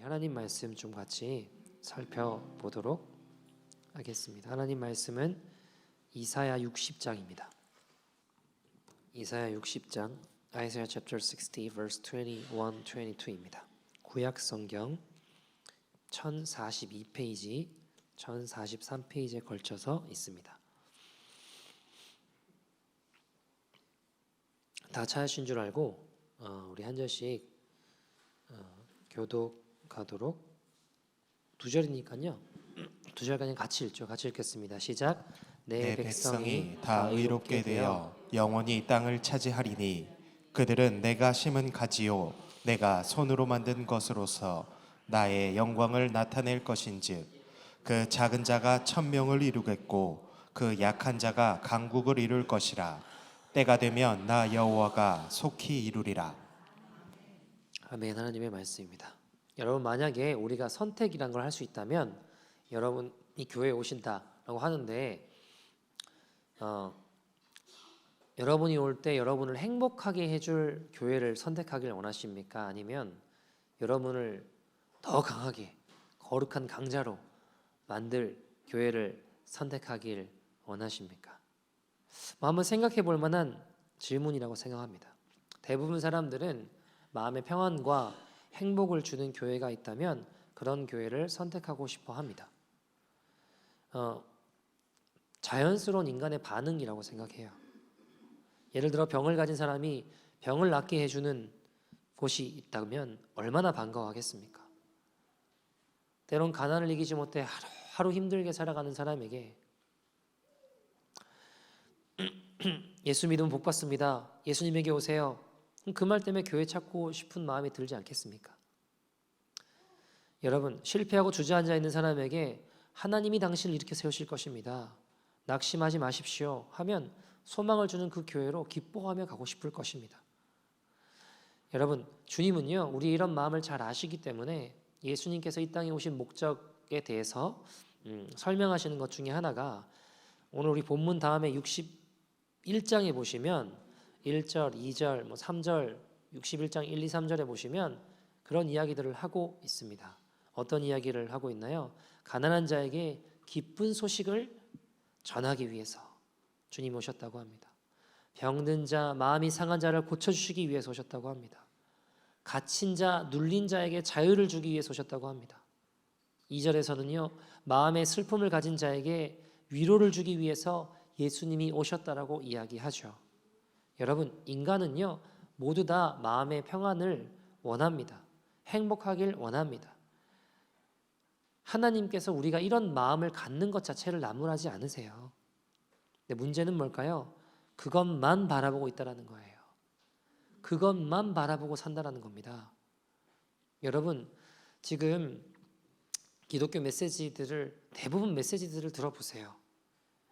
하나님 말씀 좀 같이 살펴보도록 하겠습니다. 하나님 말씀은 이사야 60장입니다. 이사야 60장, Isaiah chapter 60 verse 21, 22입니다. 구약 성경 1042페이지, 1043페이지에 걸쳐서 있습니다. 다 찾으신 줄 알고 우리 한 절씩 교독하도록, 두 절이니까요. 두 절 그냥 같이 읽죠. 같이 읽겠습니다. 시작. 내 백성이 다 의롭게 되어 영원히 땅을 차지하리니 그들은 내가 심은 가지요 내가 손으로 만든 것으로서 나의 영광을 나타낼 것인즉 그 작은 자가 천명을 이루겠고 그 약한 자가 강국을 이룰 것이라. 때가 되면 나 여호와가 속히 이루리라. 아멘. 하나님의 말씀입니다. 여러분, 만약에 우리가 선택이란 걸 할 수 있다면 여러분이 교회에 오신다라고 하는데 여러분이 올 때 여러분을 행복하게 해줄 교회를 선택하길 원하십니까? 아니면 여러분을 더 강하게 거룩한 강자로 만들 교회를 선택하길 원하십니까? 한번 생각해 볼 만한 질문이라고 생각합니다. 대부분 사람들은 마음의 평안과 행복을 주는 교회가 있다면 그런 교회를 선택하고 싶어 합니다. 자연스러운 인간의 반응이라고 생각해요. 예를 들어 병을 가진 사람이 병을 낫게 해주는 곳이 있다면 얼마나 반가워하겠습니까? 때론 가난을 이기지 못해 하루 힘들게 살아가는 사람에게 예수 믿으면 복 받습니다. 예수님에게 오세요. 그 말 때문에 교회 찾고 싶은 마음이 들지 않겠습니까? 여러분, 실패하고 주저앉아 있는 사람에게 하나님이 당신을 이렇게 세우실 것입니다. 낙심하지 마십시오 하면 소망을 주는 그 교회로 기뻐하며 가고 싶을 것입니다. 여러분, 주님은요, 우리 이런 마음을 잘 아시기 때문에 예수님께서 이 땅에 오신 목적에 대해서 설명하시는 것 중에 하나가 오늘 우리 본문 다음에 61장에 보시면 1절, 2절, 3절, 61장 1, 2, 3절에 보시면 그런 이야기들을 하고 있습니다. 어떤 이야기를 하고 있나요? 가난한 자에게 기쁜 소식을 전하기 위해서 주님 오셨다고 합니다. 병든 자, 마음이 상한 자를 고쳐주시기 위해서 오셨다고 합니다. 갇힌 자, 눌린 자에게 자유를 주기 위해서 오셨다고 합니다. 2절에서는요, 마음의 슬픔을 가진 자에게 위로를 주기 위해서 예수님이 오셨다라고 이야기하죠. 여러분, 인간은요 모두 다 마음의 평안을 원합니다. 행복하길 원합니다. 하나님께서 우리가 이런 마음을 갖는 것 자체를 나무라지 않으세요. 근데 문제는 뭘까요? 그것만 바라보고 있다는 거예요. 그것만 바라보고 산다는 겁니다. 여러분, 지금 기독교 메시지들을, 대부분 메시지들을 들어보세요.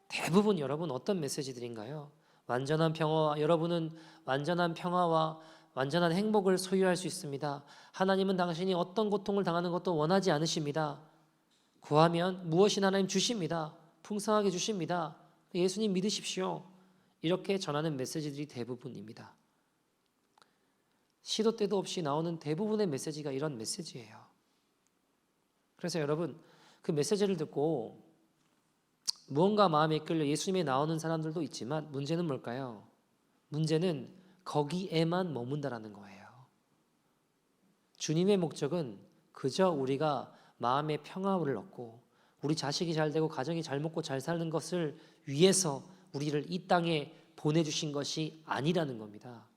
대부분 여러분 어떤 메시지들인가요? 완전한 평화와, 여러분은 완전한 평화와 완전한 행복을 소유할 수 있습니다. 하나님은 당신이 어떤 고통을 당하는 것도 원하지 않으십니다. 구하면 무엇이나 하나님 주십니다. 풍성하게 주십니다. 예수님 믿으십시오. 이렇게 전하는 메시지들이 대부분입니다. 시도 때도 없이 나오는 대부분의 메시지가 이런 메시지예요. 그래서 여러분, 그 메시지를 듣고 무언가 마음에 이끌려 예수님에 나오는 사람들도 있지만 문제는 뭘까요? 문제는 거기에만 머문다라는 거예요. 주님의 목적은 그저 우리가 마음의 평화를 얻고 우리 자식이 잘 되고 가정이 잘 먹고 잘 사는 것을 위해서 우리를 이 땅에 보내주신 것이 아니라는 겁니다.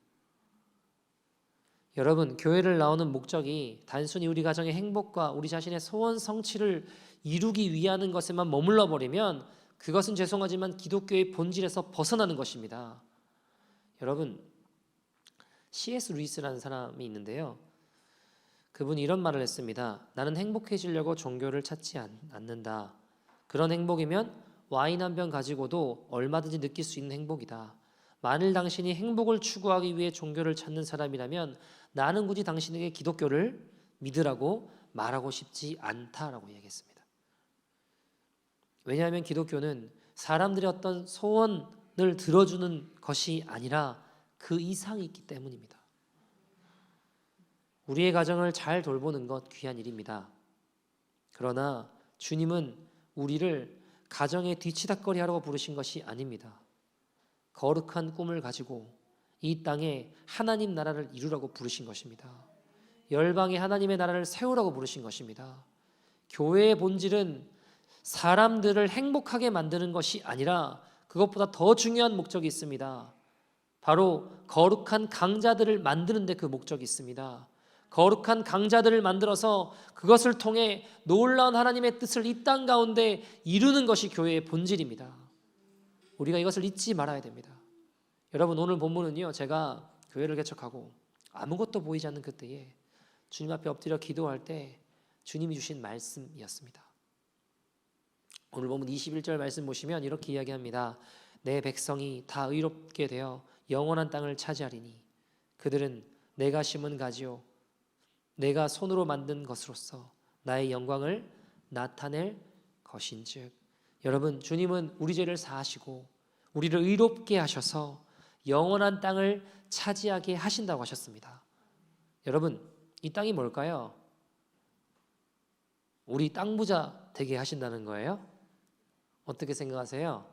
여러분, 교회를 나오는 목적이 단순히 우리 가정의 행복과 우리 자신의 소원 성취를 이루기 위한 것에만 머물러 버리면 그것은 죄송하지만 기독교의 본질에서 벗어나는 것입니다. 여러분, C.S. 루이스라는 사람이 있는데요. 그분이 이런 말을 했습니다. 나는 행복해지려고 종교를 찾지 않는다. 그런 행복이면 와인 한 병 가지고도 얼마든지 느낄 수 있는 행복이다. 만일 당신이 행복을 추구하기 위해 종교를 찾는 사람이라면 나는 굳이 당신에게 기독교를 믿으라고 말하고 싶지 않다라고 얘기했습니다. 왜냐하면 기독교는 사람들의 어떤 소원을 들어주는 것이 아니라 그 이상이 있기 때문입니다. 우리의 가정을 잘 돌보는 것 귀한 일입니다. 그러나 주님은 우리를 가정의 뒤치다꺼리 하라고 부르신 것이 아닙니다. 거룩한 꿈을 가지고 이 땅에 하나님 나라를 이루라고 부르신 것입니다. 열방에 하나님의 나라를 세우라고 부르신 것입니다. 교회의 본질은 사람들을 행복하게 만드는 것이 아니라 그것보다 더 중요한 목적이 있습니다. 바로 거룩한 강자들을 만드는 데 그 목적이 있습니다. 거룩한 강자들을 만들어서 그것을 통해 놀라운 하나님의 뜻을 이 땅 가운데 이루는 것이 교회의 본질입니다. 우리가 이것을 잊지 말아야 됩니다. 여러분, 오늘 본문은요, 제가 교회를 개척하고 아무것도 보이지 않는 그때에 주님 앞에 엎드려 기도할 때 주님이 주신 말씀이었습니다. 오늘 본문 21절 말씀 보시면 이렇게 이야기합니다. 내 백성이 다 의롭게 되어 영원한 땅을 차지하리니 그들은 내가 심은 가지요 내가 손으로 만든 것으로서 나의 영광을 나타낼 것인즉. 여러분, 주님은 우리 죄를 사하시고 우리를 의롭게 하셔서 영원한 땅을 차지하게 하신다고 하셨습니다. 여러분, 이 땅이 뭘까요? 우리 땅 부자 되게 하신다는 거예요? 어떻게 생각하세요?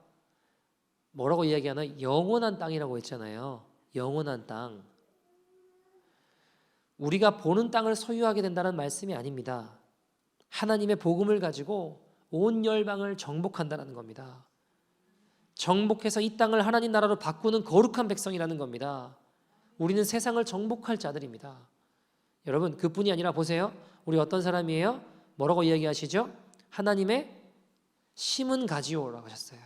뭐라고 이야기하나? 영원한 땅이라고 했잖아요. 영원한 땅. 우리가 보는 땅을 소유하게 된다는 말씀이 아닙니다. 하나님의 복음을 가지고 온 열방을 정복한다는 겁니다. 정복해서 이 땅을 하나님 나라로 바꾸는 거룩한 백성이라는 겁니다. 우리는 세상을 정복할 자들입니다. 여러분, 그뿐이 아니라 보세요. 우리 어떤 사람이에요? 뭐라고 이야기하시죠? 하나님의 심은 가지요라고 하셨어요.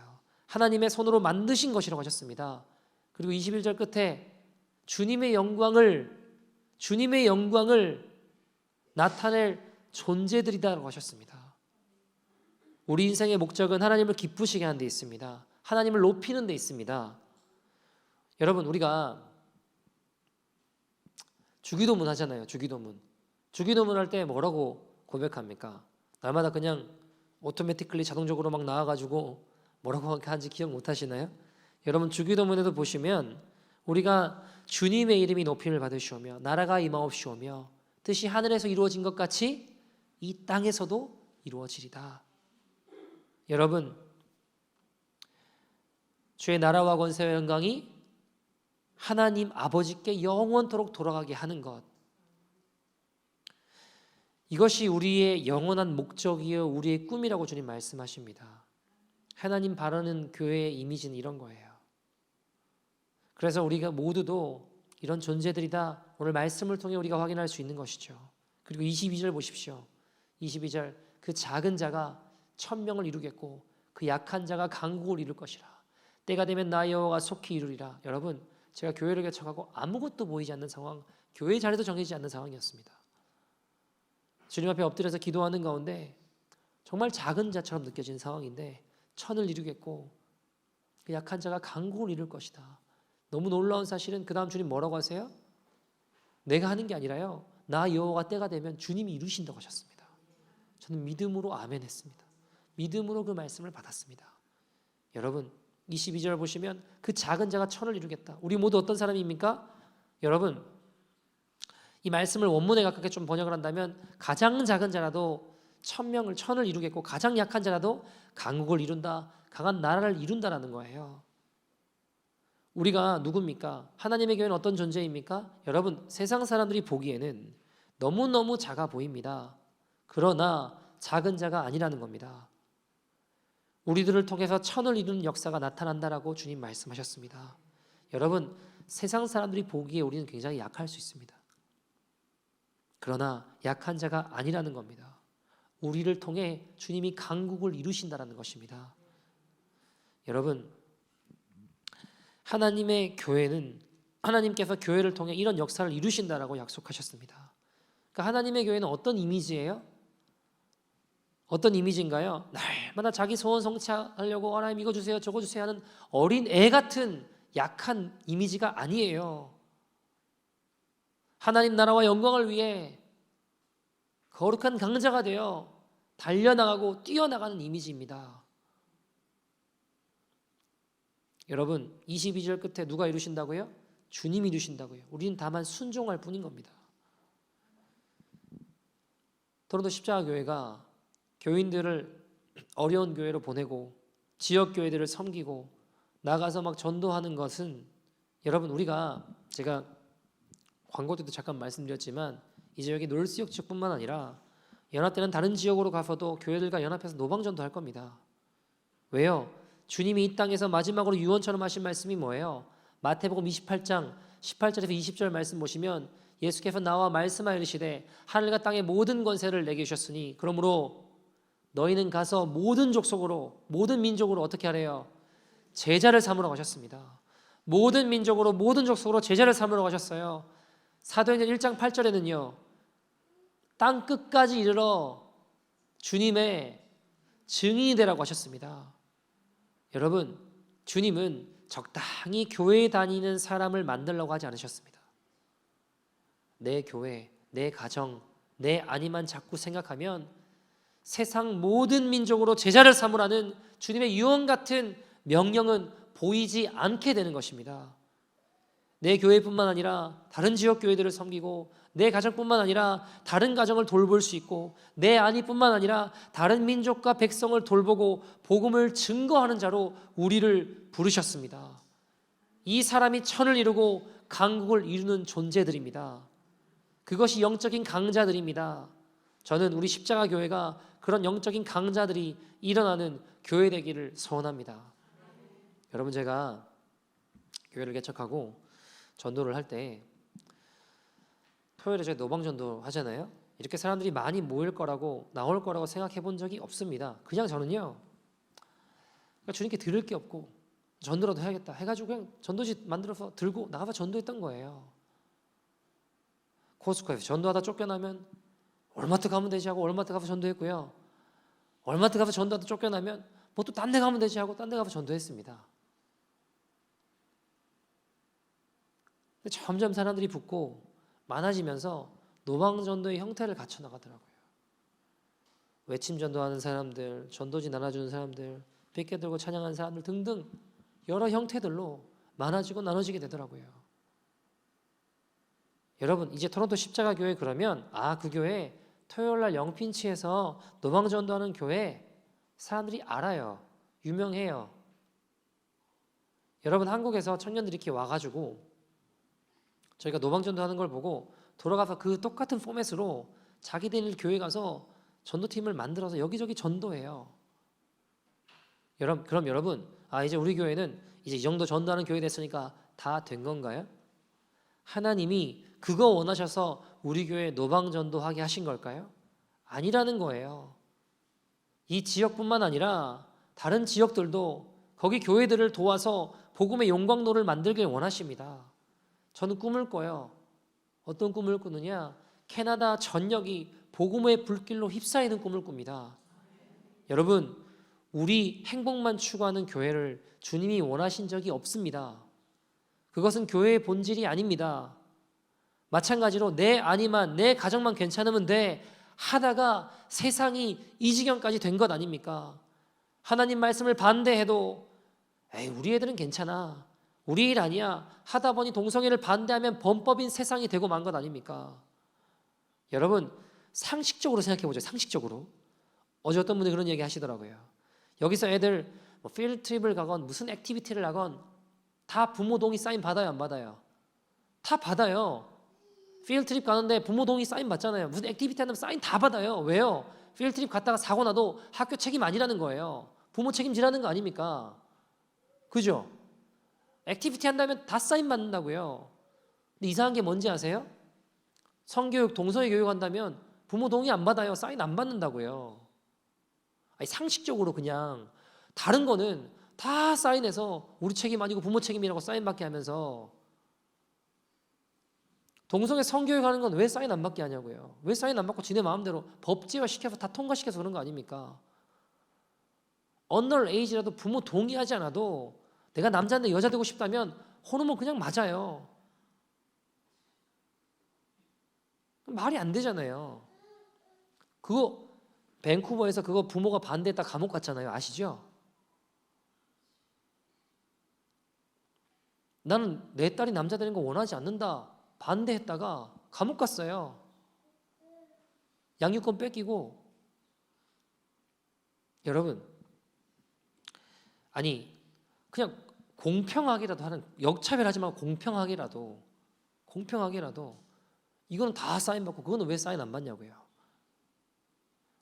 하나님의 손으로 만드신 것이라고 하셨습니다. 그리고 21절 끝에 주님의 영광을 나타낼 존재들이다라고 하셨습니다. 우리 인생의 목적은 하나님을 기쁘시게 하는 데 있습니다. 하나님을 높이는 데 있습니다. 여러분, 우리가 주기도문 하잖아요. 주기도문 할 때 뭐라고 고백합니까? 날마다 그냥 오토매티클리 자동적으로 막 나와가지고 뭐라고 하는지 기억 못 하시나요? 여러분, 주기도문에도 보시면 우리가 주님의 이름이 높임을 받으시오며 나라가 임하옵시오며 뜻이 하늘에서 이루어진 것 같이 이 땅에서도 이루어지리다. 여러분, 주의 나라와 권세와 영광이 하나님 아버지께 영원토록 돌아가게 하는 것, 이것이 우리의 영원한 목적이요 우리의 꿈이라고 주님 말씀하십니다. 하나님 바라는 교회의 이미지는 이런 거예요. 그래서 우리가 모두도 이런 존재들이다, 오늘 말씀을 통해 우리가 확인할 수 있는 것이죠. 그리고 22절 보십시오. 22절, 그 작은 자가 1000명을 이루겠고 그 약한 자가 강국을 이룰 것이라. 때가 되면 나 여호와가 속히 이루리라. 여러분, 제가 교회를 개척하고 아무것도 보이지 않는 상황, 교회 자리도 정해지지 않는 상황이었습니다. 주님 앞에 엎드려서 기도하는 가운데 정말 작은 자처럼 느껴지는 상황인데 1000을 이루겠고 그 약한 자가 강국을 이룰 것이다. 너무 놀라운 사실은 그 다음 주님 뭐라고 하세요? 내가 하는 게 아니라요, 나 여호와가 때가 되면 주님이 이루신다고 하셨습니다. 저는 믿음으로 아멘 했습니다. 믿음으로 그 말씀을 받았습니다. 여러분, 22절 보시면 그 작은 자가 1000을 이루겠다. 우리 모두 어떤 사람입니까? 여러분, 이 말씀을 원문에 가깝게 좀 번역을 한다면 가장 작은 자라도 1000을 이루겠고 가장 약한 자라도 강국을 이룬다, 강한 나라를 이룬다라는 거예요. 우리가 누굽니까? 하나님의 교회는 어떤 존재입니까? 여러분, 세상 사람들이 보기에는 너무너무 작아 보입니다. 그러나 작은 자가 아니라는 겁니다. 우리들을 통해서 1000을 이루는 역사가 나타난다라고 주님 말씀하셨습니다. 여러분, 세상 사람들이 보기에 우리는 굉장히 약할 수 있습니다. 그러나 약한 자가 아니라는 겁니다. 우리를 통해 주님이 강국을 이루신다라는 것입니다. 여러분, 하나님의 교회는 하나님께서 교회를 통해 이런 역사를 이루신다라고 약속하셨습니다. 그러니까 하나님의 교회는 어떤 이미지예요? 어떤 이미지인가요? 날마다 자기 소원 성취하려고 하나님 이거 주세요 저거 주세요 하는 어린 애 같은 약한 이미지가 아니에요. 하나님 나라와 영광을 위해 거룩한 강자가 되어 달려나가고 뛰어나가는 이미지입니다. 여러분, 22절 끝에 누가 이루신다고요? 주님이 이루신다고요. 우리는 다만 순종할 뿐인 겁니다. 토론토 십자가교회가 교인들을 어려운 교회로 보내고 지역 교회들을 섬기고 나가서 막 전도하는 것은 여러분 우리가 제가 광고 때도 잠깐 말씀드렸지만 이제 여기 놀스역 지역뿐만 아니라 연합 때는 다른 지역으로 가서도 교회들과 연합해서 노방전도 할 겁니다. 왜요? 주님이 이 땅에서 마지막으로 유언처럼 하신 말씀이 뭐예요? 마태복음 28장 18절에서 20절 말씀 보시면 예수께서 나와 말씀하여 이르시되 하늘과 땅의 모든 권세를 내게 주셨으니 그러므로 너희는 가서 모든 족속으로 모든 민족으로 어떻게 하래요? 제자를 삼으러 가셨습니다. 모든 민족으로 모든 족속으로 제자를 삼으러 가셨어요. 사도행전 1장 8절에는요. 땅 끝까지 이르러 주님의 증인이 되라고 하셨습니다. 여러분, 주님은 적당히 교회에 다니는 사람을 만들려고 하지 않으셨습니다. 내 교회, 내 가정, 내 안위만 자꾸 생각하면 세상 모든 민족으로 제자를 삼으라는 주님의 유언 같은 명령은 보이지 않게 되는 것입니다. 내 교회뿐만 아니라 다른 지역 교회들을 섬기고 내 가정뿐만 아니라 다른 가정을 돌볼 수 있고 내 안위뿐만 아니라 다른 민족과 백성을 돌보고 복음을 증거하는 자로 우리를 부르셨습니다. 이 사람이 천을 이루고 강국을 이루는 존재들입니다. 그것이 영적인 강자들입니다. 저는 우리 십자가 교회가 그런 영적인 강자들이 일어나는 교회 되기를 소원합니다. 여러분, 제가 교회를 개척하고 전도를 할 때 토요일에 저희 노방전도 하잖아요. 이렇게 사람들이 많이 모일 거라고 나올 거라고 생각해 본 적이 없습니다. 그냥 저는요, 그러니까 주님께 들을 게 없고 전도라도 해야겠다 해가지고 그냥 전도지 만들어서 들고 나가서 전도했던 거예요. 코스코에서 전도하다 쫓겨나면 월마트 가면 되지 하고 월마트 가서 전도했고요. 월마트 가서 전도하다 쫓겨나면 뭐 또 딴 데 가면 되지 하고 딴 데 가서 전도했습니다. 근데 점점 사람들이 붙고 많아지면서 노방전도의 형태를 갖춰 나가더라고요. 외침 전도하는 사람들, 전도지 나눠주는 사람들, 뺏겨 들고 찬양하는 사람들 등등 여러 형태들로 많아지고 나눠지게 되더라고요. 여러분, 이제 토론토 십자가 교회 그러면 그 교회 토요일날 영핀치에서 노방전도하는 교회 사람들이 알아요. 유명해요. 여러분, 한국에서 청년들이 이렇게 와가지고 저희가 노방전도 하는 걸 보고 돌아가서 그 똑같은 포맷으로 자기들 교회 가서 전도팀을 만들어서 여기저기 전도해요. 그럼 여러분, 이제 우리 교회는 이제 이 정도 전도하는 교회 됐으니까 다 된 건가요? 하나님이 그거 원하셔서 우리 교회 노방전도하게 하신 걸까요? 아니라는 거예요. 이 지역뿐만 아니라 다른 지역들도 거기 교회들을 도와서 복음의 용광로를 만들길 원하십니다. 저는 꿈을 꿔요. 어떤 꿈을 꾸느냐? 캐나다 전역이 복음의 불길로 휩싸이는 꿈을 꿉니다. 여러분, 우리 행복만 추구하는 교회를 주님이 원하신 적이 없습니다. 그것은 교회의 본질이 아닙니다. 마찬가지로 내 안위만, 내 가정만 괜찮으면 돼 하다가 세상이 이 지경까지 된 것 아닙니까? 하나님 말씀을 반대해도 우리 애들은 괜찮아, 우리 일 아니야 하다 보니 동성애를 반대하면 범법인 세상이 되고 만 것 아닙니까? 여러분, 상식적으로 생각해 보죠. 상식적으로. 어제 어떤 분이 그런 얘기 하시더라고요. 여기서 애들 필드 트립을 가건 무슨 액티비티를 하건 다 부모 동의 사인 받아요, 안 받아요? 다 받아요. 필드 트립 가는데 부모 동의 사인 받잖아요. 무슨 액티비티 하면 사인 다 받아요. 왜요? 필드 트립 갔다가 사고 나도 학교 책임 아니라는 거예요. 부모 책임지라는 거 아닙니까? 그죠? 액티비티 한다면 다 사인 받는다고요. 근데 이상한 게 뭔지 아세요? 성교육, 동성애 교육 한다면 부모 동의 안 받아요. 사인 안 받는다고요. 상식적으로 그냥 다른 거는 다 사인해서 우리 책임 아니고 부모 책임이라고 사인 받게 하면서 동성애 성교육 하는 건 왜 사인 안 받게 하냐고요. 왜 사인 안 받고 지네 마음대로 법제화 시켜서 다 통과시켜서 그런 거 아닙니까? 언더 에이지라도 부모 동의하지 않아도 내가 남자인데 여자 되고 싶다면 호르몬 그냥 맞아요. 말이 안 되잖아요. 그거 밴쿠버에서 그거 부모가 반대했다 감옥 갔잖아요. 아시죠? 나는 내 딸이 남자 되는 거 원하지 않는다 반대했다가 감옥 갔어요. 양육권 뺏기고. 여러분, 아니 그냥 공평하게라도 하는, 역차별하지 말고 공평하게라도 이거는 다 사인 받고, 그거는 왜 사인 안 받냐고요.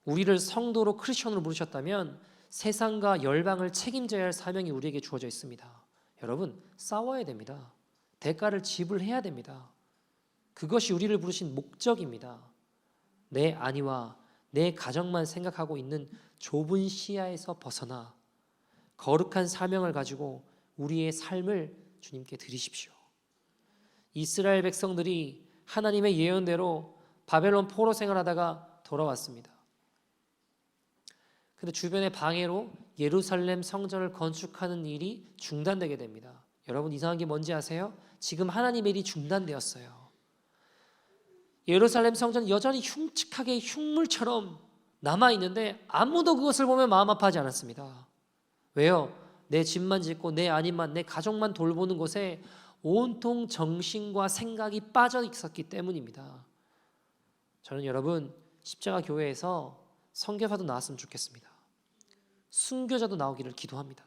우리를 성도로 크리스천으로 부르셨다면 세상과 열방을 책임져야 할 사명이 우리에게 주어져 있습니다. 여러분, 싸워야 됩니다. 대가를 지불해야 됩니다. 그것이 우리를 부르신 목적입니다. 내 안위와 내 가정만 생각하고 있는 좁은 시야에서 벗어나 거룩한 사명을 가지고 우리의 삶을 주님께 드리십시오. 이스라엘 백성들이 하나님의 예언대로 바벨론 포로 생활하다가 돌아왔습니다. 근데 주변의 방해로 예루살렘 성전을 건축하는 일이 중단되게 됩니다. 여러분, 이상한 게 뭔지 아세요? 지금 하나님의 일이 중단되었어요. 예루살렘 성전은 여전히 흉측하게 흉물처럼 남아있는데 아무도 그것을 보면 마음 아파하지 않았습니다. 왜요? 내 집만 짓고 내 안위만, 내 가족만 돌보는 곳에 온통 정신과 생각이 빠져 있었기 때문입니다. 저는 여러분, 십자가 교회에서 선교사도 나왔으면 좋겠습니다. 순교자도 나오기를 기도합니다.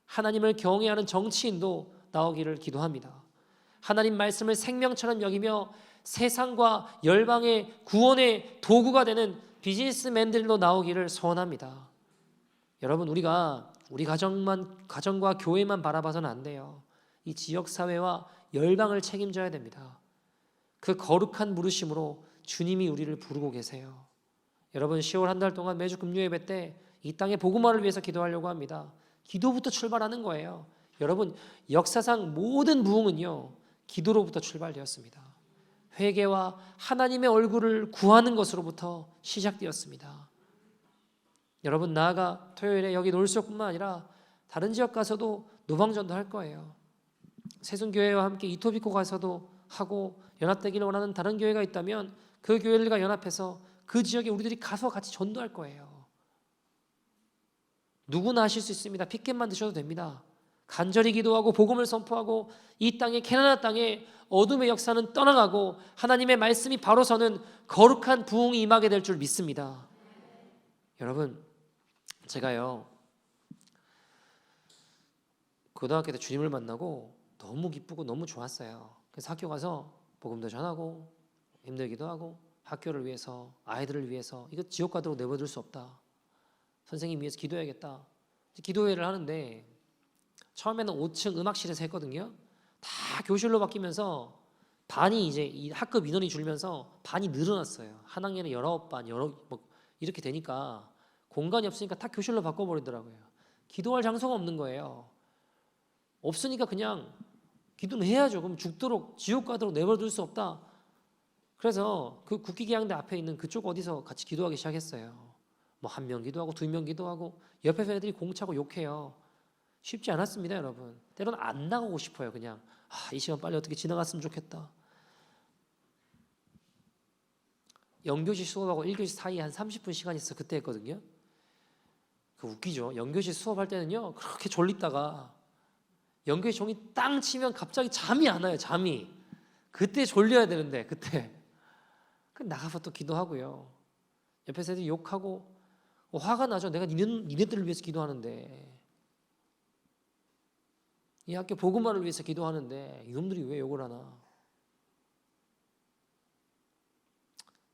하나님을 경외하는 정치인도 나오기를 기도합니다. 하나님 말씀을 생명처럼 여기며 세상과 열방의 구원의 도구가 되는 비즈니스맨들도 나오기를 소원합니다. 여러분, 우리가 우리 가정과 교회만 바라봐서는 안 돼요. 이 지역사회와 열방을 책임져야 됩니다. 그 거룩한 부르심으로 주님이 우리를 부르고 계세요. 여러분, 10월 한 달 동안 매주 금요예배 때 이 땅의 복음화를 위해서 기도하려고 합니다. 기도부터 출발하는 거예요. 여러분, 역사상 모든 부흥은요, 기도로부터 출발되었습니다. 회개와 하나님의 얼굴을 구하는 것으로부터 시작되었습니다. 여러분, 나아가 토요일에 여기 놀수역뿐만 아니라 다른 지역 가서도 노방전도 할 거예요. 세순교회와 함께 이토비코 가서도 하고, 연합되기를 원하는 다른 교회가 있다면 그 교회들과 연합해서 그 지역에 우리들이 가서 같이 전도할 거예요. 누구나 하실 수 있습니다. 피켓만 드셔도 됩니다. 간절히 기도하고 복음을 선포하고 이 땅에, 캐나다 땅에 어둠의 역사는 떠나가고 하나님의 말씀이 바로 서는 거룩한 부흥이 임하게 될 줄 믿습니다. 여러분, 제가요 고등학교 때 주님을 만나고 너무 기쁘고 너무 좋았어요. 그래서 학교 가서 복음도 전하고 힘들기도 하고 학교를 위해서, 아이들을 위해서, 이거 지옥 가도록 내버려둘 수 없다. 선생님 위해서 기도해야겠다. 기도회를 하는데 처음에는 5층 음악실에서 했거든요. 다 교실로 바뀌면서 반이 이제 이 학급 인원이 줄면서 반이 늘어났어요. 한 학년에 19반, 이렇게 되니까 공간이 없으니까 다 교실로 바꿔버리더라고요. 기도할 장소가 없는 거예요. 없으니까 그냥 기도는 해야죠. 그럼 죽도록, 지옥 가도록 내버려둘 수 없다. 그래서 그 국기계양대 앞에 있는 그쪽 어디서 같이 기도하기 시작했어요. 뭐 1명 기도하고 2명 기도하고 옆에서 애들이 공차고 욕해요. 쉽지 않았습니다, 여러분. 때로는 안 나가고 싶어요. 그냥 이 시간 빨리 어떻게 지나갔으면 좋겠다. 영교시 수업하고 1교시 사이에 한 30분 시간이 있어. 그때 했거든요. 그 웃기죠. 영교시 수업할 때는요, 그렇게 졸리다가 영교시 종이 땅 치면 갑자기 잠이 안 와요. 잠이. 그때 졸려야 되는데 그때 나가서 또 기도하고요. 옆에서 애들이 욕하고 화가 나죠. 내가 니네들을 위해서 기도하는데, 이 학교 복음화를 위해서 기도하는데 이놈들이 왜 욕을 하나.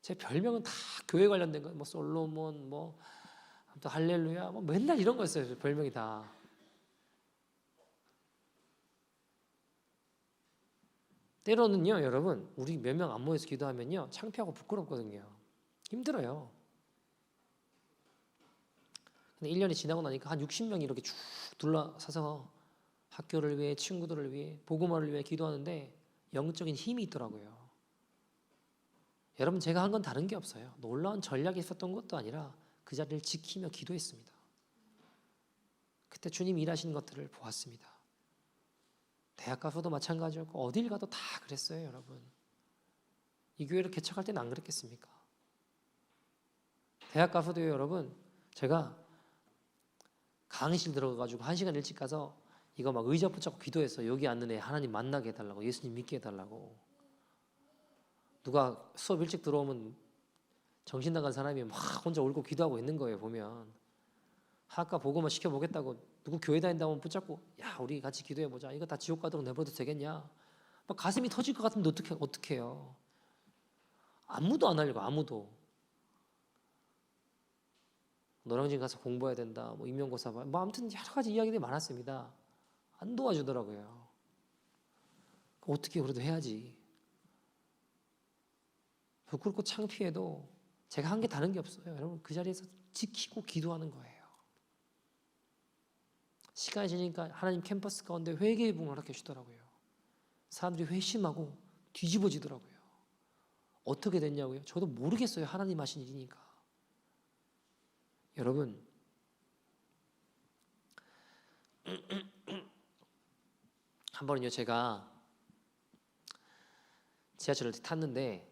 제 별명은 다 교회 관련된 거예요. 뭐 솔로몬, 뭐 또 할렐루야, 뭐 맨날 이런 거였어요. 별명이 다. 때로는요, 여러분, 우리 몇 명 안 모여서 기도하면요, 창피하고 부끄럽거든요. 힘들어요. 근데 1년이 지나고 나니까 한 60명이 이렇게 쭉 둘러서서 학교를 위해, 친구들을 위해, 복음화를 위해 기도하는데 영적인 힘이 있더라고요. 여러분, 제가 한 건 다른 게 없어요. 놀라운 전략이 있었던 것도 아니라 그 자리를 지키며 기도했습니다. 그때 주님 일하시는 것들을 보았습니다. 대학 가서도 마찬가지였고 어딜 가도 다 그랬어요, 여러분. 이 교회를 개척할 때는 안 그랬겠습니까? 대학 가서도요, 여러분, 제가 강의실 들어가가지고 1시간 일찍 가서 이거 막 의자 붙잡고 기도했어요. 여기 앉는 애 하나님 만나게 해달라고, 예수님 믿게 해달라고. 누가 수업 일찍 들어오면 정신 나간 사람이 막 혼자 울고 기도하고 있는 거예요. 보면 아까 보고만 시켜보겠다고 누구 교회 다닌다고 붙잡고 야 우리 같이 기도해보자. 이거 다 지옥 가도록 내버려도 되겠냐. 막 가슴이 터질 것 같은데 어떻게 해요. 아무도 안 하려고. 아무도. 노량진 가서 공부해야 된다. 뭐 임용고사 봐. 뭐 아무튼 여러 가지 이야기들이 많았습니다. 안 도와주더라고요. 어떻게 그래도 해야지. 부끄럽고 창피해도 제가 한 게 다른 게 없어요. 여러분 그 자리에서 지키고 기도하는 거예요. 시간이 지니까 하나님 캠퍼스 가운데 회개의 부흥을 허락해 주더라고요. 사람들이 회심하고 뒤집어지더라고요. 어떻게 됐냐고요? 저도 모르겠어요. 하나님 하신 일이니까. 여러분 한 번은요 제가 지하철을 탔는데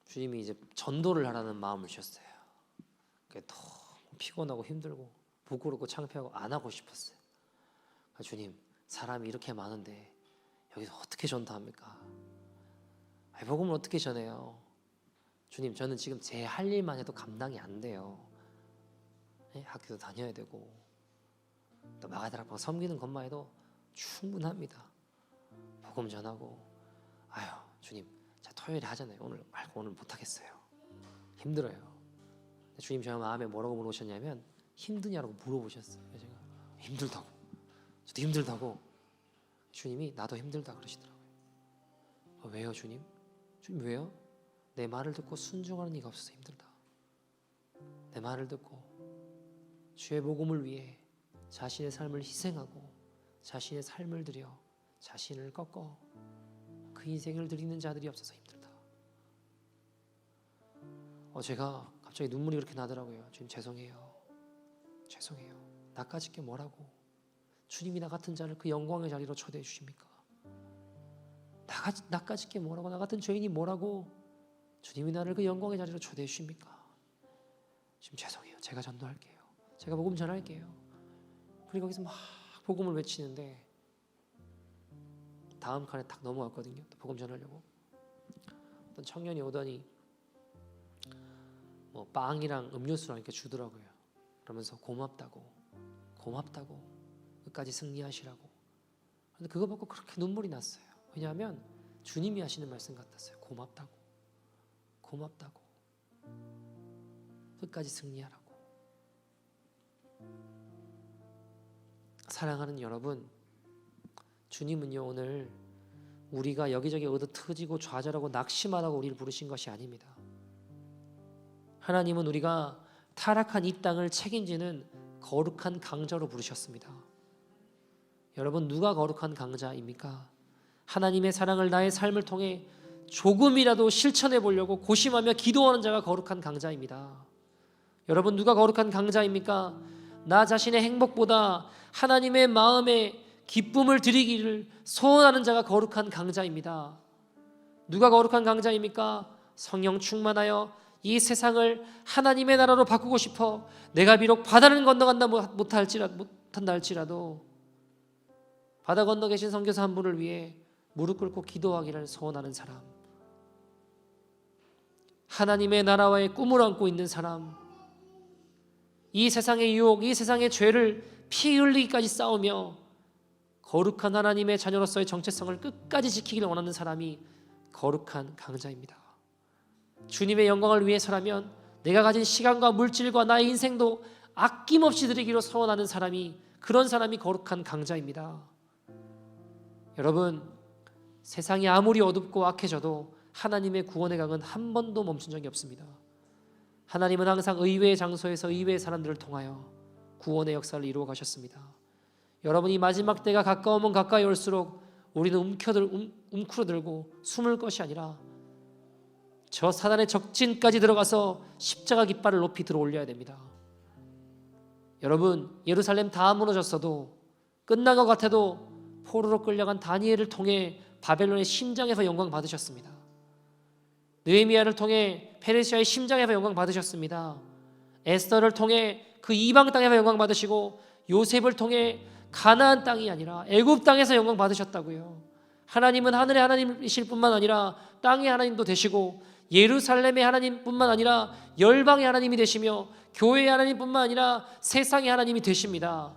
주님이 이제 전도를 하라는 마음을 주셨어요. 너무 피곤하고 힘들고 부끄럽고 창피하고 안 하고 싶었어요. 주님 사람이 이렇게 많은데 여기서 어떻게 전도합니까? 복음을 어떻게 전해요? 주님 저는 지금 제 할 일만 해도 감당이 안 돼요. 학교도 다녀야 되고 또 마가다락방 섬기는 것만 해도 충분합니다. 복음 전하고 아유 주님 제가 토요일에 하잖아요. 오늘 말고 오늘 못하겠어요. 힘들어요. 주님 저 마음에 뭐라고 물어보셨냐면 힘드냐고 물어보셨어요. 제가 힘들다고. 저도 힘들다고. 주님이 나도 힘들다 그러시더라고요. 왜요 주님? 주님 왜요? 내 말을 듣고 순종하는 이가 없어서 힘들다. 내 말을 듣고 주의 복음을 위해 자신의 삶을 희생하고 자신의 삶을 들여 자신을 꺾어 그 인생을 드리는 자들이 없어서 힘들다. 제가 갑자기 눈물이 그렇게 나더라고요. 주님 죄송해요. 나까짓 게 뭐라고? 주님이 나 같은 자를 그 영광의 자리로 초대해 주십니까? 나까짓 게 뭐라고? 나 같은 죄인이 뭐라고? 주님이 나를 그 영광의 자리로 초대해 주십니까? 주님 죄송해요. 제가 전도할게요. 제가 복음 전할게요. 그리고 거기서 막 복음을 외치는데 다음 칸에 딱 넘어갔거든요. 또 복음 전하려고 어떤 청년이 오더니 뭐 빵이랑 음료수랑 이렇게 주더라고요. 그러면서 고맙다고 끝까지 승리하시라고. 근데 그거 보고 그렇게 눈물이 났어요. 왜냐하면 주님이 하시는 말씀 같았어요. 고맙다고 끝까지 승리하라고. 사랑하는 여러분, 주님은요 오늘 우리가 여기저기 얻어터지고 좌절하고 낙심하라고 우리를 부르신 것이 아닙니다. 하나님은 우리가 타락한 이 땅을 책임지는 거룩한 강자로 부르셨습니다. 여러분 누가 거룩한 강자입니까? 하나님의 사랑을 나의 삶을 통해 조금이라도 실천해 보려고 고심하며 기도하는 자가 거룩한 강자입니다. 여러분 누가 거룩한 강자입니까? 나 자신의 행복보다 하나님의 마음에 기쁨을 드리기를 소원하는 자가 거룩한 강자입니다. 누가 거룩한 강자입니까? 성령 충만하여 이 세상을 하나님의 나라로 바꾸고 싶어 내가 비록 바다를 건너간다 못한다 할지라도 바다 건너 계신 선교사 한 분을 위해 무릎 꿇고 기도하기를 소원하는 사람, 하나님의 나라와의 꿈을 안고 있는 사람, 이 세상의 유혹, 이 세상의 죄를 피 흘리기까지 싸우며 거룩한 하나님의 자녀로서의 정체성을 끝까지 지키기를 원하는 사람이 거룩한 강자입니다. 주님의 영광을 위해서라면 내가 가진 시간과 물질과 나의 인생도 아낌없이 드리기로 소원하는 사람이, 그런 사람이 거룩한 강자입니다. 여러분 세상이 아무리 어둡고 악해져도 하나님의 구원의 강은 한 번도 멈춘 적이 없습니다. 하나님은 항상 의외의 장소에서 의외의 사람들을 통하여 구원의 역사를 이루어 가셨습니다. 여러분이 마지막 때가 가까우면 가까이 올수록 우리는 움츠러들고 숨을 것이 아니라 저 사단의 적진까지 들어가서 십자가 깃발을 높이 들어 올려야 됩니다. 여러분 예루살렘 다 무너졌어도 끝난 것 같아도 포로로 끌려간 다니엘을 통해 바벨론의 심장에서 영광 받으셨습니다. 느헤미야를 통해 페르시아의 심장에서 영광 받으셨습니다. 에스더를 통해 그 이방 땅에서 영광 받으시고 요셉을 통해 가나안 땅이 아니라 애굽 땅에서 영광 받으셨다고요. 하나님은 하늘의 하나님이실 뿐만 아니라 땅의 하나님도 되시고 예루살렘의 하나님뿐만 아니라 열방의 하나님이 되시며 교회의 하나님뿐만 아니라 세상의 하나님이 되십니다.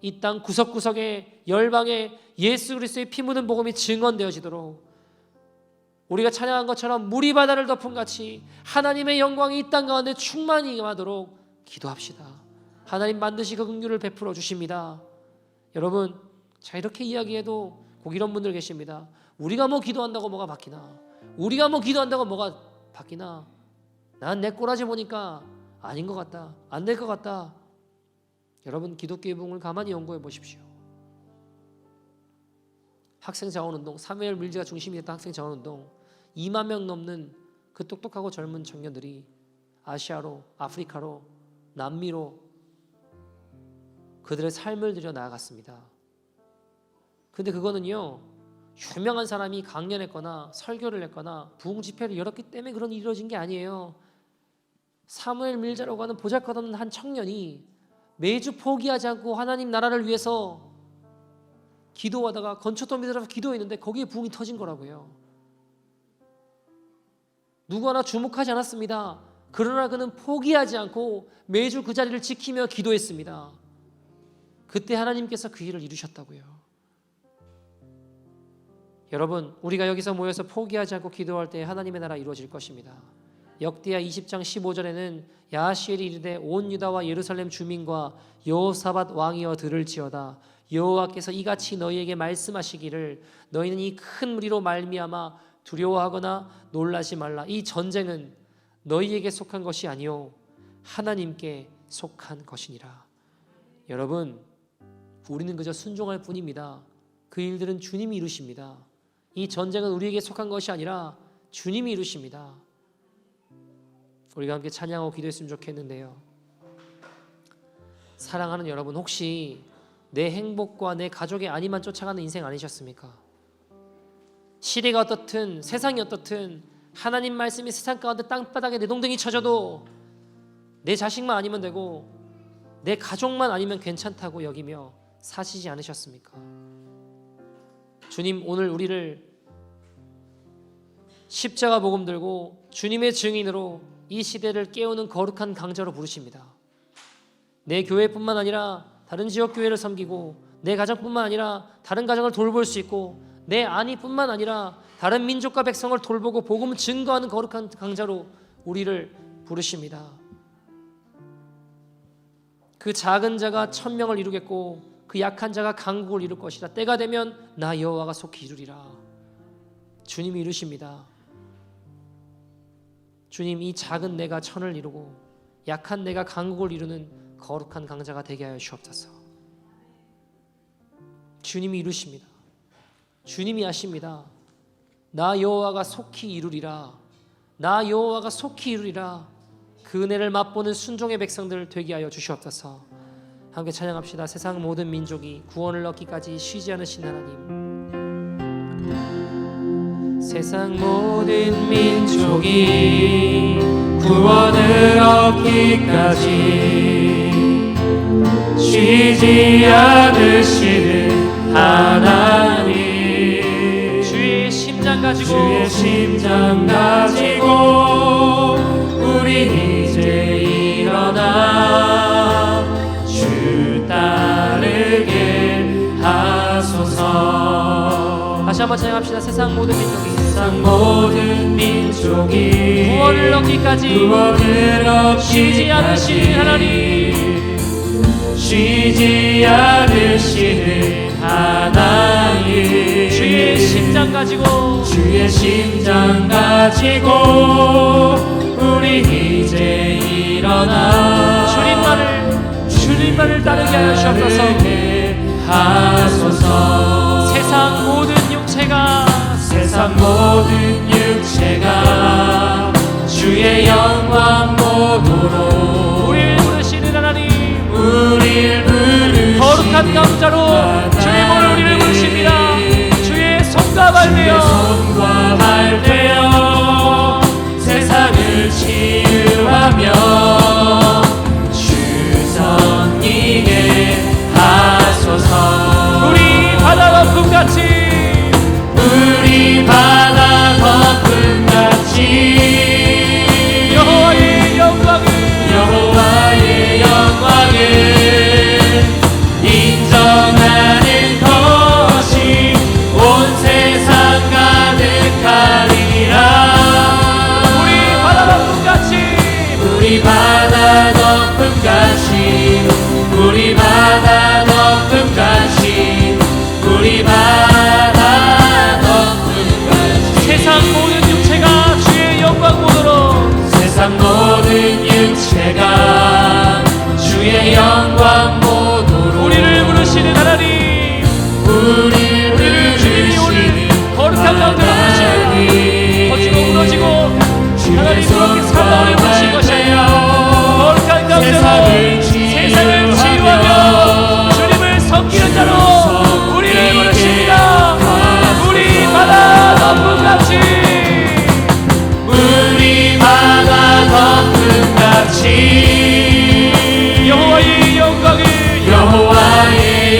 이 땅 구석구석에 열방에 예수 그리스도의 피 묻은 복음이 증언되어지도록 우리가 찬양한 것처럼 물이 바다를 덮은 같이 하나님의 영광이 이 땅 가운데 충만히 임하도록 기도합시다. 하나님 반드시 그 긍휼을 베풀어 주십니다. 여러분, 자, 이렇게 이야기해도 꼭 이런 분들 계십니다. 우리가 뭐 기도한다고 뭐가 바뀌나? 우리가 뭐 기도한다고 뭐가 바뀌나? 난 내 꼬라지 보니까 아닌 것 같다. 안 될 것 같다. 여러분, 기독교의 부흥을 가만히 연구해 보십시오. 학생 자원운동, 사무엘 밀즈가 중심이 됐던 학생 자원운동, 2만 명 넘는 그 똑똑하고 젊은 청년들이 아시아로, 아프리카로, 남미로 그들의 삶을 들여 나아갔습니다. 근데 그거는요, 유명한 사람이 강연했거나 설교를 했거나 부흥 집회를 열었기 때문에 그런 일이 이루어진 게 아니에요. 사무엘 밀자라고 하는 보잘것없는 한 청년이 매주 포기하지 않고 하나님 나라를 위해서 기도하다가 건초도 밑에서 기도했는데 거기에 부흥이 터진 거라고요. 누구 하나 주목하지 않았습니다. 그러나 그는 포기하지 않고 매주 그 자리를 지키며 기도했습니다. 그때 하나님께서 그 일을 이루셨다고요. 여러분, 우리가 여기서 모여서 포기하지 않고 기도할 때 하나님의 나라 이루어질 것입니다. 역대하 20장 15절에는 야하시엘이 이르되 온 유다와 예루살렘 주민과 여호사밧 왕이여 들을지어다. 여호와께서 이같이 너희에게 말씀하시기를 너희는 이 큰 무리로 말미암아 두려워하거나 놀라지 말라. 이 전쟁은 너희에게 속한 것이 아니요 하나님께 속한 것이니라. 여러분, 우리는 그저 순종할 뿐입니다. 그 일들은 주님이 이루십니다. 이 전쟁은 우리에게 속한 것이 아니라 주님이 이루십니다. 우리가 함께 찬양하고 기도했으면 좋겠는데요. 사랑하는 여러분, 혹시 내 행복과 내 가족의 안위만 쫓아가는 인생 아니셨습니까? 시대가 어떻든 세상이 어떻든 하나님 말씀이 세상 가운데 땅바닥에 내동댕이 쳐져도 내 자식만 아니면 되고 내 가족만 아니면 괜찮다고 여기며 사시지 않으셨습니까? 주님, 오늘 우리를 십자가 복음 들고 주님의 증인으로 이 시대를 깨우는 거룩한 강자로 부르십니다. 내 교회뿐만 아니라 다른 지역 교회를 섬기고 내 가정뿐만 아니라 다른 가정을 돌볼 수 있고 내 안위뿐만 아니라 다른 민족과 백성을 돌보고 복음을 증거하는 거룩한 강자로 우리를 부르십니다. 그 작은 자가 1000명을 이루겠고 그 약한 자가 강국을 이룰 것이라. 때가 되면 나 여호와가 속히 이루리라. 주님이 이루십니다. 주님, 이 작은 내가 1000을 이루고 약한 내가 강국을 이루는 거룩한 강자가 되게 하여 주옵소서. 주님이 이루십니다. 주님이 하십니다. 나 여호와가 속히 이루리라. 나 여호와가 속히 이루리라. 그 은혜를 맛보는 순종의 백성들 되게 하여 주시옵소서. 함께 찬양합시다. 세상 모든 민족이 구원을 얻기까지 쉬지 않으신 하나님, 세상 모든 민족이 구원을 얻기까지 쉬지 않으시는 하나님, 주의 심장 가지고 우리 이제 일어나 주 따르게 하소서. 다시 한번 찬양합시다. 세상 모든 민족이 구원을 얻기까지 쉬지 않으시는 하나님, 쉬지 않으시는 하나님, 주의 심장 가지고 우리 이제 일어나 주님만을 따르게 하여 주옵소서. 세상 모든 육체가 주의 영광 보도록 우리를 부르시는 하나님, 거룩한 강자로 주의 몸을 우리를 부르십니다. 주의 손과 발 되어 세상을 치유하며 주 섬기게 하소서. 우리 바다 덮음같이 우리 바다 덮음같이 우리 바다 덮음같이 우리 바다 덮음같이 세상 모든 육체가 주의 영광 보도록 세상 모든 육체가 주의 영광 보도록 우리를 부르시는 하나님, 우리를 주님이 오늘 거룩한 가운데로 부르시는 거치고 무너지고 하나님 그렇게 사랑을 부르신 것이 아니라 거룩한 가운데로 세상을 치유하며 주님을 섬기는 자로 우리를 부르십니다. 우리 바다 덮음같이 우리 바다 덮음같이 여호와의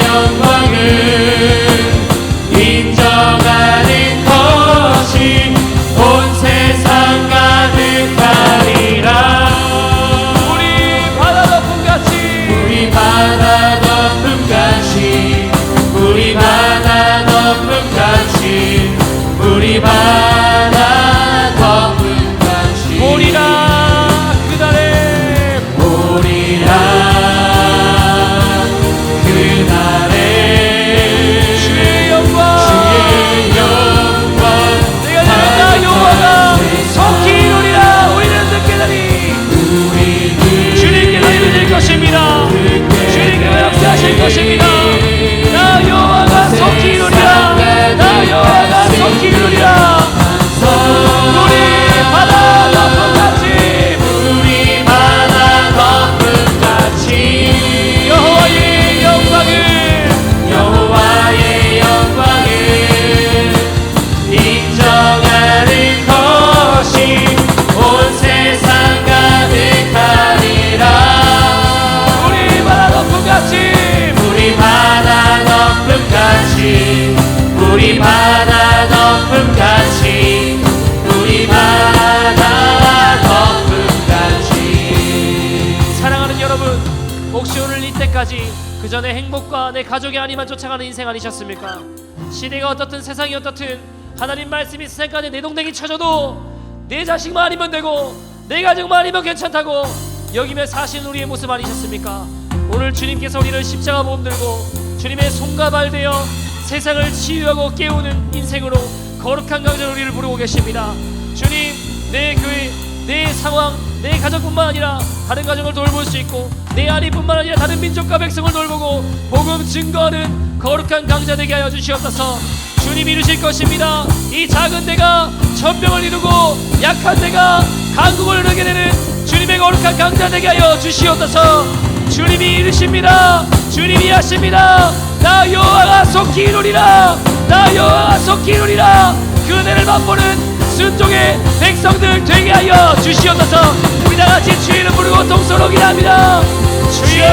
영광을 인정하는 것이 온 세상 가득하리라 우리 바다 덮음같이 우리 바다 덮음같이 우리 바다 덮음같이 우리 바다 덮음같이 보리라 그날에 보리라 그날에 주의 영광 주의 영광 내가 나 여호와가 속히 이루리라. 우리는 듣게 되니 우리는 주님께서 이루실 것입니다. 주님께서 역사하실 것입니다. 나 여호와가 속히 이루리라. 나 여호와가 속히 이루리라. 우리 바다 덮음같이 우리 바다 덮음같이 여호와의 영광을 여호와의 영광을 인정하는 것이 온 세상 가득하리라 우리 바다 덮음같이 우리 바다 덮음같이 우리 바다 덮음같이 우리 바다 덮음같이 사랑하는 여러분, 혹시 오늘 이때까지 그 전에 행복과 내 가족의 안위만 쫓아가는 인생 아니셨습니까? 시대가 어떻든 세상이 어떻든 하나님 말씀이 세상 가운데 내동댕이 쳐져도 내 자식만 아니면 되고 내 가족만 아니면 괜찮다고 여기며 사시는 우리의 모습 아니셨습니까? 오늘 주님께서 우리를 십자가 몸 들고 주님의 손과 발 되어 세상을 치유하고 깨우는 인생으로 거룩한 강자로 우리를 부르고 계십니다. 주님, 내 교회, 내 상황, 내 가족뿐만 아니라 다른 가정을 돌볼 수 있고 내 아내뿐만 아니라 다른 민족과 백성을 돌보고 복음 증거하는 거룩한 강자 되게 하여 주시옵소서. 주님이 이루실 것입니다. 이 작은 데가 천명을 이루고 약한 데가 강국을 이루게 되는 주님의 거룩한 강자 되게 하여 주시옵소서. 주님이 이루십니다. 주님이 하십니다. 나 여호와가 속히 이루리라. 나 여호와가 속히 이루리라. 그 은혜를 맛보는 순종의 백성들 되게 하여 주시옵소서. 우리 다같이 주의 이름 부르고 동서로 기도합니다. 주여